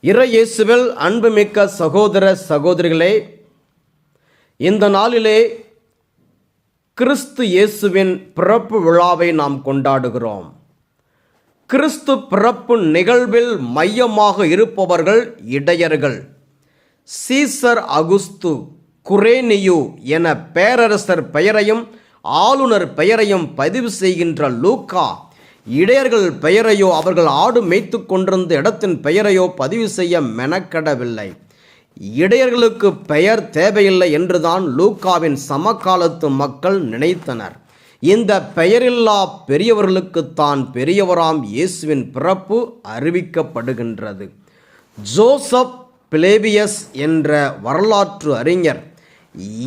இறையேசுவில் அன்புமிக்க சகோதர சகோதரிகளே, இந்த நாளிலே கிறிஸ்து இயேசுவின் பிறப்பு விழாவை நாம் கொண்டாடுகிறோம். கிறிஸ்து பிறப்பு நிகழ்வில் மையமாக இருப்பவர்கள் இடையர்கள். சீசர் அகுஸ்து குரேனியு என பேரரசர் பெயரையும் ஆளுநர் பெயரையும் பதிவு செய்கின்ற லூக்கா இடையர்கள் பெயரையோ அவர்கள் ஆடு மேய்த்து கொண்டிருந்த இடத்தின் பெயரையோ பதிவு செய்ய மெனக்கெடவில்லை. இடையர்களுக்கு பெயர் தேவையில்லை என்றுதான் லூக்காவின் சமகாலத்து மக்கள் நினைத்தனர். இந்த பெயரில்லா பெரியவர்களுக்குத்தான் பெரியவராம் இயேசுவின் பிறப்பு அறிவிக்கப்படுகின்றது. ஜோசப் பிளேபியஸ் என்ற வரலாற்று அறிஞர்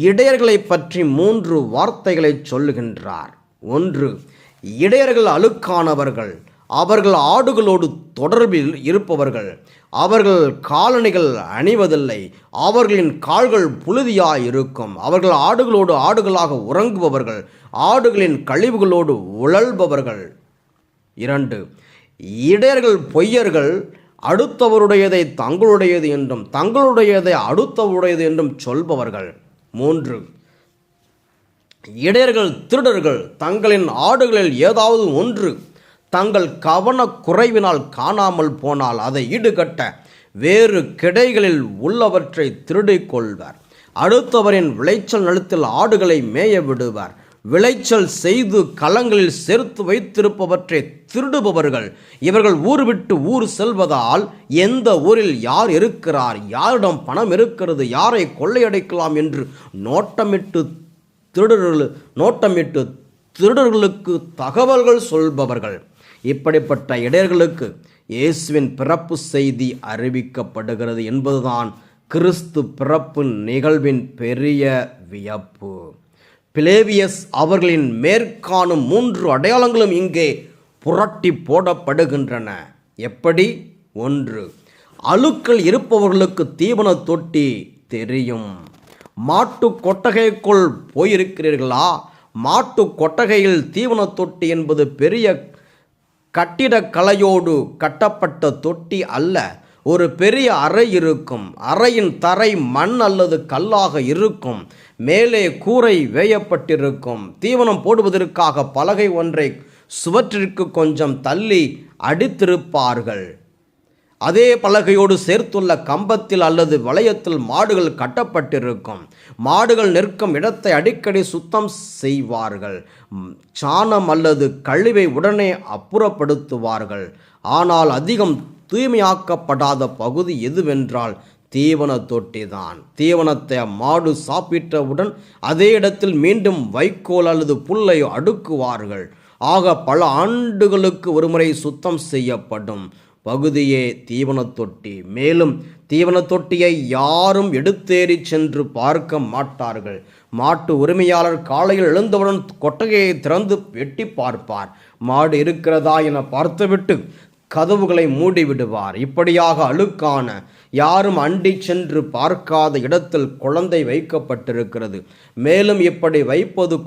இடையர்களை பற்றி 3 வார்த்தைகளை சொல்லுகின்றார். 1. இடையர்கள் அழுக்கானவர்கள். அவர்கள் ஆடுகளோடு தொடர்பில் இருப்பவர்கள். அவர்கள் காலணிகள் அணிவதில்லை. அவர்களின் கால்கள் புழுதியாயிருக்கும். அவர்கள் ஆடுகளோடு ஆடுகளாக உறங்குபவர்கள். ஆடுகளின் கழிவுகளோடு உழல்பவர்கள். 2. இடையர்கள் பொய்யர்கள். அடுத்தவருடையதை தங்களுடையது என்றும் தங்களுடையதை அடுத்தவருடையது என்றும் சொல்பவர்கள். 3. இடையர்கள் திருடர்கள். தங்களின் ஆடுகளில் ஏதாவது ஒன்று தங்கள் கவனக்குறைவினால் காணாமல் போனால் அதை ஈடுகட்ட வேறு கிடைகளில் உள்ளவற்றை திருடிக் கொள்வர். அடுத்தவரின் விளைச்சல் நிலத்தில் ஆடுகளை மேய விடுவார். விளைச்சல் செய்து களங்களில் சேர்த்து வைத்திருப்பவற்றை திருடுபவர்கள். இவர்கள் ஊர் விட்டு ஊர் செல்வதால் எந்த ஊரில் யார் இருக்கிறார், யாரிடம் பணம் இருக்கிறது, யாரை கொள்ளையடிக்கலாம் என்று நோட்டமிட்டு திருடர்களுக்கு தகவல்கள் சொல்பவர்கள். இப்படிப்பட்ட இடையர்களுக்கு இயேசுவின் பிறப்பு செய்தி அறிவிக்கப்படுகிறது என்பதுதான் கிறிஸ்து பிறப்பு நிகழ்வின் பெரிய வியப்பு. பிளேபியஸ் அவர்களின் மேற்காணும் 3 அடையாளங்களும் இங்கே புரட்டி போடப்படுகின்றன. எப்படி? 1. அழுக்கள் இருப்பவர்களுக்கு தீவன தொட்டி தெரியும். மாட்டு கொட்டகைக்குள் போயிருக்கிறீர்களா? மாட்டு கொட்டகையில் தீவன தொட்டி என்பது பெரிய கட்டிடக்கலையோடு கட்டப்பட்ட தொட்டி அல்ல. ஒரு பெரிய அறை இருக்கும். அறையின் தரை மண் அல்லது கல்லாக இருக்கும். மேலே கூரை வேயப்பட்டிருக்கும். தீவனம் போடுவதற்காக பலகை ஒன்றை சுவற்றிற்கு கொஞ்சம் தள்ளி அடித்திருப்பார்கள். அதே பலகையோடு சேர்த்துள்ள கம்பத்தில் அல்லது வளையத்தில் மாடுகள் கட்டப்பட்டிருக்கும். மாடுகள் நிற்கும் இடத்தை அடிக்கடி சுத்தம் செய்வார்கள். சாணம் அல்லது கழிவை உடனே அப்புறப்படுத்துவார்கள். ஆனால் அதிகம் தூய்மையாக்கப்படாத பகுதி எதுவென்றால் தீவன தொட்டி தான். தீவனத்தை மாடு சாப்பிட்டவுடன் அதே இடத்தில் மீண்டும் வைக்கோல் அல்லது புல்லை அடுக்குவார்கள். ஆக பல ஆண்டுகளுக்கு ஒருமுறை சுத்தம் செய்யப்படும் பகுதியே தீவன தொட்டி. மேலும் தீவன தொட்டியை யாரும் எடுத்தேறி சென்று பார்க்க மாட்டார்கள். மாட்டு உரிமையாளர் காலையில் எழுந்தவுடன் கொட்டகையை திறந்து வெட்டி பார்ப்பார். மாடு இருக்கிறதா என பார்த்துவிட்டு கதவுகளை மூடிவிடுவார். இப்படியாக அழுக்கான யாரும் அண்டி சென்று பார்க்காத இடத்தில் குழந்தை வைக்கப்பட்டிருக்கிறது. மேலும் இப்படி வைப்பது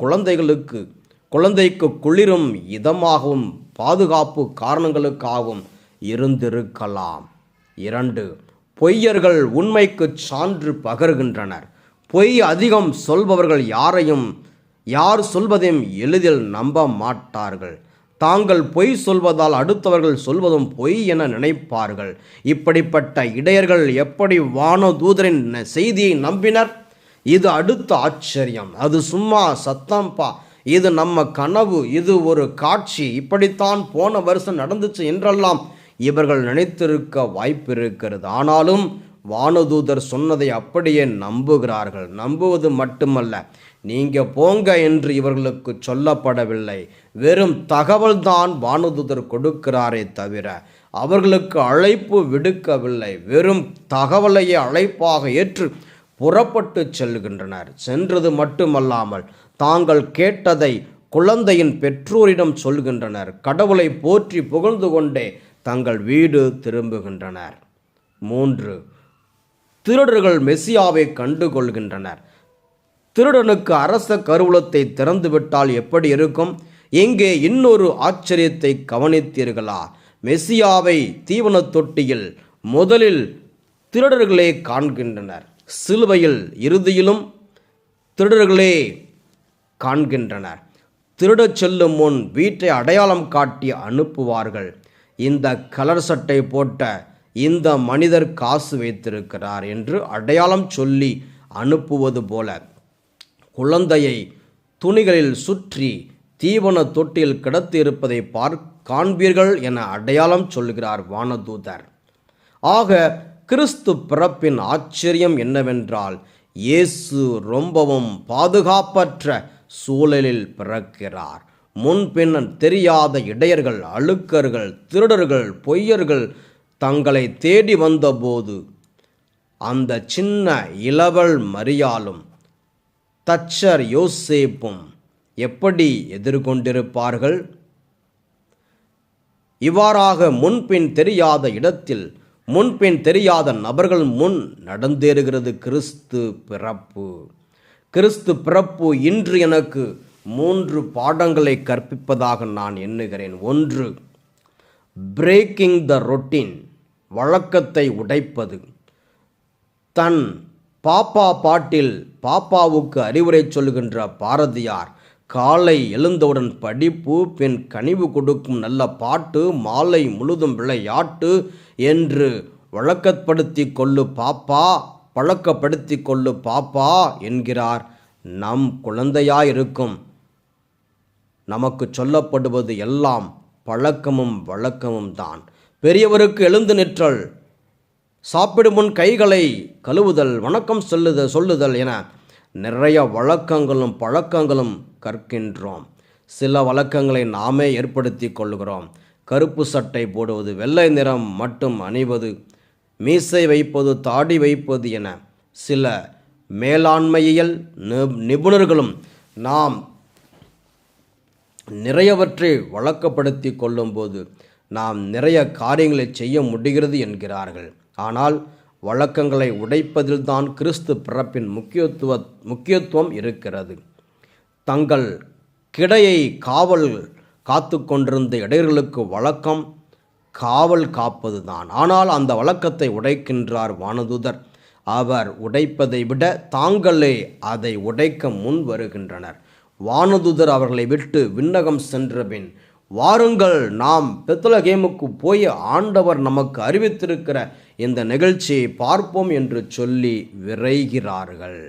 குழந்தைக்கு குளிரும் இதமாகவும் பாதுகாப்பு காரணங்களுக்காகவும் இருந்திருக்கலாம். 2. பொய்யர்கள் உண்மைக்கு சான்று பகர்கின்றனர். பொய் அதிகம் சொல்பவர்கள் யார் சொல்வதையும் எளிதில் நம்ப மாட்டார்கள். தாங்கள் பொய் சொல்வதால் அடுத்தவர்கள் சொல்வதும் பொய் என நினைப்பார்கள். இப்படிப்பட்ட இடையர்கள் எப்படி வானதூதரின் செய்தியை நம்பினர்? இது அடுத்த ஆச்சரியம். அது சும்மா சத்தம்பா, இது நம்ம கனவு, இது ஒரு காட்சி, இப்படித்தான் போன வருஷம் நடந்துச்சு என்றெல்லாம் இவர்கள் நினைத்திருக்க வாய்ப்பிருக்கிறது. ஆனாலும் வானதூதர் சொன்னதை அப்படியே நம்புகிறார்கள். நம்புவது மட்டுமல்ல, நீங்க போங்க என்று இவர்களுக்கு சொல்லப்படவில்லை. வெறும் தகவல்தான் வானதூதர் கொடுக்கிறாரே தவிர அவர்களுக்கு அழைப்பு விடுக்கவில்லை. வெறும் தகவலையே அழைப்பாக ஏற்று புறப்பட்டு செல்கின்றனர். சென்றது மட்டுமல்லாமல் தாங்கள் கேட்டதை குழந்தையின் பெற்றோரிடம் சொல்கின்றனர். கடவுளை போற்றி புகழ்ந்து கொண்டே தங்கள் வீடு திரும்புகின்றனர். 3. திருடர்கள் மெசியாவை கண்டுகொள்கின்றனர். திருடனுக்கு அரச கருவூலத்தை திறந்துவிட்டால் எப்படி இருக்கும்? இங்கே இன்னொரு ஆச்சரியத்தை கவனித்தீர்களா? மெசியாவை தீவன தொட்டியில் முதலில் திருடர்களே காண்கின்றனர், சிலுவையில் இறுதியிலும் திருடர்களே காண்கின்றனர். திருடச் செல்லும் முன் வீட்டை அடையாளம் காட்டி அனுப்புவார்கள். இந்த கலர் சட்டை போட்ட இந்த மனிதர் காசு வைத்திருக்கிறார் என்று அடையாளம் சொல்லி அனுப்புவது போல குழந்தையை துணிகளில் சுற்றி தீவன தொட்டியில் கிடத்தி இருப்பதை காண்பீர்கள் என அடையாளம் சொல்கிறார் வானதூதர். ஆக கிறிஸ்து பிறப்பின் ஆச்சரியம் என்னவென்றால், இயேசு ரொம்பவும் பாதுகாப்பற்ற சூழலில் பிறக்கிறார். முன்பின் தெரியாத இடையர்கள், அழுக்கர்கள், திருடர்கள், பொய்யர்கள் தங்களை தேடி வந்தபோது அந்த சின்ன இளவல் மரியாளும் தச்சர் யோசேப்பும் எப்படி எதிர்கொண்டிருப்பார்கள்? இவ்வாறாக முன்பின் தெரியாத இடத்தில் முன்பின் தெரியாத நபர்கள் முன் நடந்தேறுகிறது கிறிஸ்து பிறப்பு. கிறிஸ்து பிறப்பு இன்று எனக்கு 3 பாடங்களை கற்பிப்பதாக நான் எண்ணுகிறேன். 1, பிரேக்கிங் த ரொட்டீன், வழக்கத்தை உடைப்பது. தன் பாப்பா பாட்டில் பாப்பாவுக்கு அறிவுரை சொல்கின்ற பாரதியார், காலை எழுந்தவுடன் படிப்பு, பின் கனிவு கொடுக்கும் நல்ல பாட்டு, மாலை முழுதும் விளையாட்டு என்று வழக்கப்படுத்தி கொள்ளு பாப்பா, பழக்கப்படுத்தி கொள்ளு பாப்பா என்கிறார். நம் குழந்தையாயிருக்கும் நமக்கு சொல்லப்படுவது எல்லாம் பழக்கமும் வழக்கமும் தான். பெரியவருக்கு எழுந்து நிற்றல், சாப்பிடும் முன் கைகளை கழுவுதல், வணக்கம் சொல்லுதல் என நிறைய வழக்கங்களும் பழக்கங்களும் கற்கின்றோம். சில வழக்கங்களை நாமே ஏற்படுத்தி கொள்கிறோம். கருப்பு சட்டை போடுவது, வெள்ளை நிறம் மட்டும் அணிவது, மீசை வைப்பது, தாடி வைப்பது என சில மேலாண்மையியல் நிபுணர்களும் நாம் நிறையவற்றை வழக்கப்படுத்தி கொள்ளும்போது நாம் நிறைய காரியங்களை செய்ய முடிகிறது என்கிறார்கள். ஆனால் வழக்கங்களை உடைப்பதில்தான் கிறிஸ்து பிறப்பின் முக்கியத்துவம் இருக்கிறது. தங்கள் கிடையை காவல் காத்து கொண்டிருந்த இடையர்களுக்கு வழக்கம் காவல் காப்பது தான். ஆனால் அந்த வழக்கத்தை உடைக்கின்றார் வானதூதர். அவர் உடைப்பதை விட தாங்களே அதை உடைக்க முன் வருகின்றனர். வானதூதர் அவர்களை விட்டு விண்ணகம் சென்றபின், வாருங்கள், நாம் பெத்லகேமுக்கு போய் ஆண்டவர் நமக்கு அறிவித்திருக்கிற இந்த நிகழ்ச்சியை பார்ப்போம் என்று சொல்லி விரைகிறார்கள்.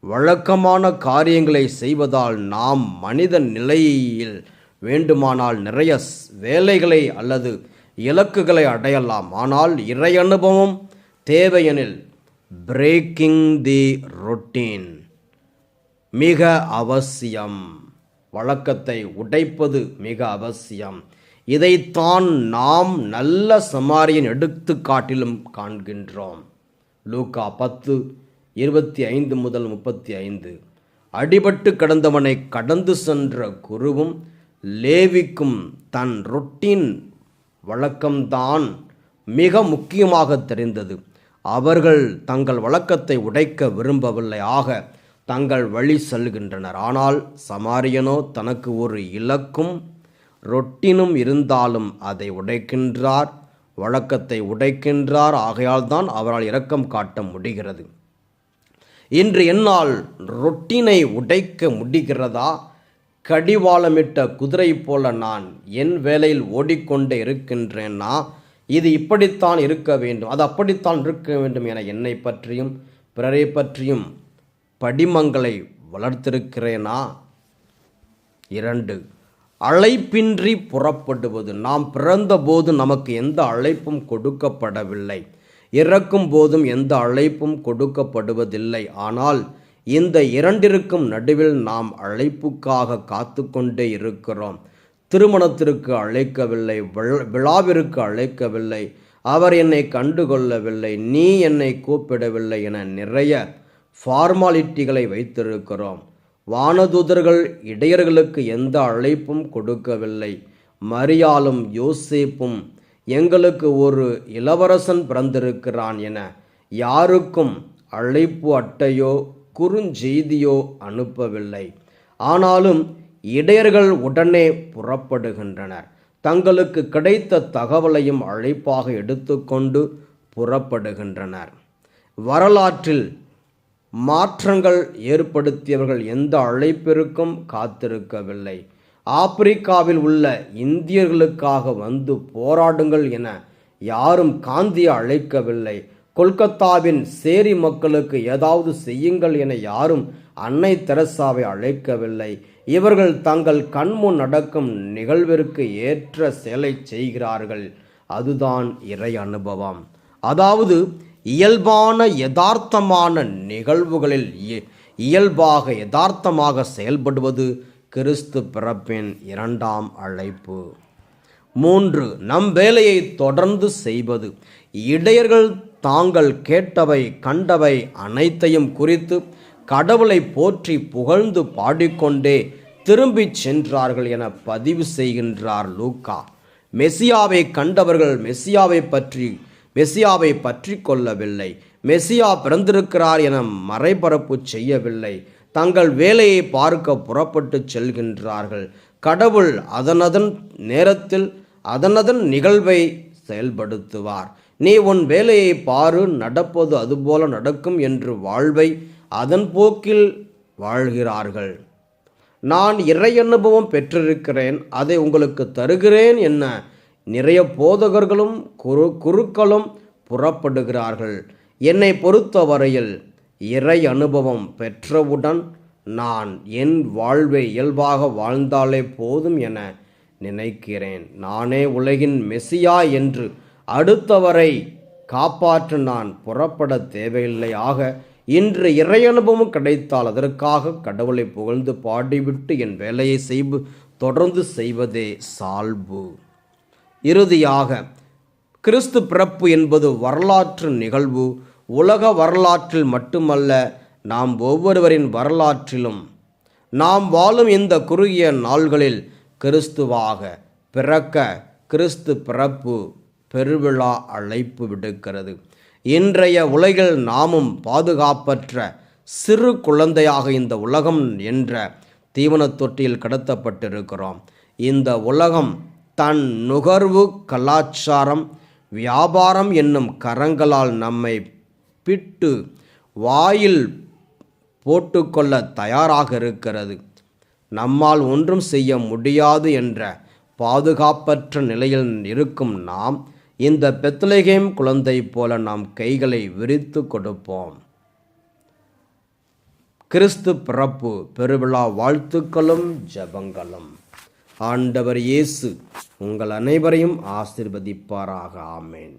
வழக்கமான காரியங்களை செய்வதால் நாம் மனித நிலையில் வேண்டுமானால் நிறைய வேலைகளை அல்லது இலக்குகளை அடையலாம். ஆனால் இறை அனுபவம் தேவையெனில் பிரேக்கிங் தி ரொட்டீன் மிக அவசியம். வழக்கத்தை உடைப்பது மிக அவசியம். இதைத்தான் நாம் நல்ல சமாரியன் எடுத்துக்காட்டிலும் காண்கின்றோம். லூக்கா 10:25-35. அடிபட்டு கிடந்தவனை கடந்து சென்ற குருவும் லேவிக்கும் தன் ரொட்டீன் வழக்கம்தான் மிக முக்கியமாக தெரிந்தது. அவர்கள் தங்கள் வழக்கத்தை உடைக்க விரும்பவில்லை. ஆக தங்கள் வழி செல்கின்றனர். ஆனால் சமாரியனோ தனக்கு ஒரு இலக்கும் ரொட்டினும் இருந்தாலும் அதை உடைக்கின்றார், வழக்கத்தை உடைக்கின்றார். ஆகையால் தான் அவரால் இரக்கம் காட்ட முடிகிறது. இன்று என்னால் ரொட்டினை உடைக்க முடிகிறதா? கடிவாளமிட்ட குதிரை போல நான் என் வேலையில் ஓடிக்கொண்டே இருக்கின்றேன்னா, இது இப்படித்தான் இருக்க வேண்டும், அது அப்படித்தான் இருக்க வேண்டும் என என்னை பற்றியும் பிறரை பற்றியும் படிமங்களை வளர்த்திருக்கிறேனா? 2, அழைப்பின்றி புறப்படுவது. நாம் பிறந்தபோது நமக்கு எந்த அழைப்பும் கொடுக்கப்படவில்லை, இறக்கும் போதும் எந்த அழைப்பும் கொடுக்கப்படுவதில்லை. ஆனால் இந்த இரண்டிற்கும் நடுவில் நாம் அழைப்புக்காக காத்து கொண்டே இருக்கிறோம். திருமணத்திற்கு அழைக்கவில்லை, விழாவிற்கு அழைக்கவில்லை, அவர் என்னை கண்டுகொள்ளவில்லை, நீ என்னை கூப்பிடவில்லை என நிறைய ஃபார்மாலிட்டிகளை வைத்திருக்கிறோம். வானதூதர்கள் இடையர்களுக்கு எந்த அழைப்பும் கொடுக்கவில்லை. மரியாளும் யோசேப்பும் எங்களுக்கு ஒரு இளவரசன் பிறந்திருக்கிறான் என யாருக்கும் அழைப்பு அட்டையோ குறுஞ்செய்தியோ அனுப்பவில்லை. ஆனாலும் இடையர்கள் உடனே புறப்படுகின்றனர். தங்களுக்கு கிடைத்த தகவலையும் அழைப்பாக எடுத்துக்கொண்டு புறப்படுகின்றனர். வரலாற்றில் மாற்றங்கள் ஏற்படுத்தியவர்கள் எந்த அழைப்பிற்கும் காத்திருக்கவில்லை. ஆப்பிரிக்காவில் உள்ள இந்தியர்களுக்காக வந்து போராடுங்கள் என யாரும் காந்தியை அழைக்கவில்லை. கொல்கத்தாவின் சேரி மக்களுக்கு ஏதாவது செய்யுங்கள் என யாரும் அன்னை தெரசாவை அழைக்கவில்லை. இவர்கள் தங்கள் கண்முன் நடக்கும் நிகழ்விற்கு ஏற்ற செயலை செய்கிறார்கள். அதுதான் இறை அனுபவம். அதாவது இயல்பான யதார்த்தமான நிகழ்வுகளில் யதார்த்தமாக செயல்படுவது கிறிஸ்து பிறப்பின் இரண்டாம் அழைப்பு. 3. நம் வேலையை தொடர்ந்து செய்வது. இடையர்கள் தாங்கள் கேட்டவை கண்டவை அனைத்தையும் குறித்து கடவுளை போற்றி புகழ்ந்து பாடிக்கொண்டே திரும்பிச் சென்றார்கள் என பதிவு செய்கின்றார் லூக்கா. மெசியாவை கண்டவர்கள் மெசியாவை பற்றி கொள்ளவில்லை. மெசியா பிறந்திருக்கிறார் என மறைபரப்பு செய்யவில்லை. தங்கள் வேலையை பார்க்க புறப்பட்டு செல்கின்றார்கள். கடவுள் அதனதன் நேரத்தில் அதனதன் நிகழ்வை செயல்படுத்துவார். நீ உன் வேலையை பாரு, நடப்பது அதுபோல நடக்கும் என்று வாழ்வை அதன் போக்கில் வாழ்கிறார்கள். நான் இறை அனுபவம் பெற்றிருக்கிறேன், அதை உங்களுக்கு தருகிறேன் என்ன நிறைய போதகர்களும் குருக்களும் புறப்படுகிறார்கள். என்னை பொறுத்தவரையில் இறை அனுபவம் பெற்றவுடன் நான் என் வாழ்வை இயல்பாக வாழ்ந்தாலே போதும் என நினைக்கிறேன். நானே உலகின் மெசியா என்று அடுத்தவரை காப்பாற்ற நான் புறப்பட தேவையில்லை. ஆக இன்று இறை அனுபவம் கிடைத்தால் அதற்காக கடவுளை புகழ்ந்து பாடிவிட்டு என் வேலையை தொடர்ந்து செய்வதே சால்பு. இறுதியாக, கிறிஸ்து பிறப்பு என்பது வரலாற்று நிகழ்வு. உலக வரலாற்றில் மட்டுமல்ல, நாம் ஒவ்வொருவரின் வரலாற்றிலும் நாம் வாழும் இந்த குறுகிய நாள்களில் கிறிஸ்துவாக பிறக்க கிறிஸ்து பிறப்பு பெருவிழா அழைப்பு விடுக்கிறது. இன்றைய உலகில் நாமும் பாதுகாப்பற்ற சிறு குழந்தையாக இந்த உலகம் என்ற தீவனத் தொட்டியில் கடத்தப்பட்டிருக்கிறோம். இந்த உலகம் தன் நுகர்வு, கலாச்சாரம், வியாபாரம் என்னும் கரங்களால் நம்மை பிட்டு வாயில் போட்டுக்கொள்ள தயாராக இருக்கிறது. நம்மால் ஒன்றும் செய்ய முடியாது என்ற பாதுகாப்பற்ற நிலையில் இருக்கும் நாம் இந்த பெத்லகேம் குழந்தை போல நாம் கைகளை விரித்து கொடுப்போம். கிறிஸ்து பிறப்பு பெருவிழா வாழ்த்துக்களும் ஜெபங்களும். ஆண்டவர் இயேசு உங்கள் அனைவரையும் ஆசீர்வதிப்பாராக. ஆமென்.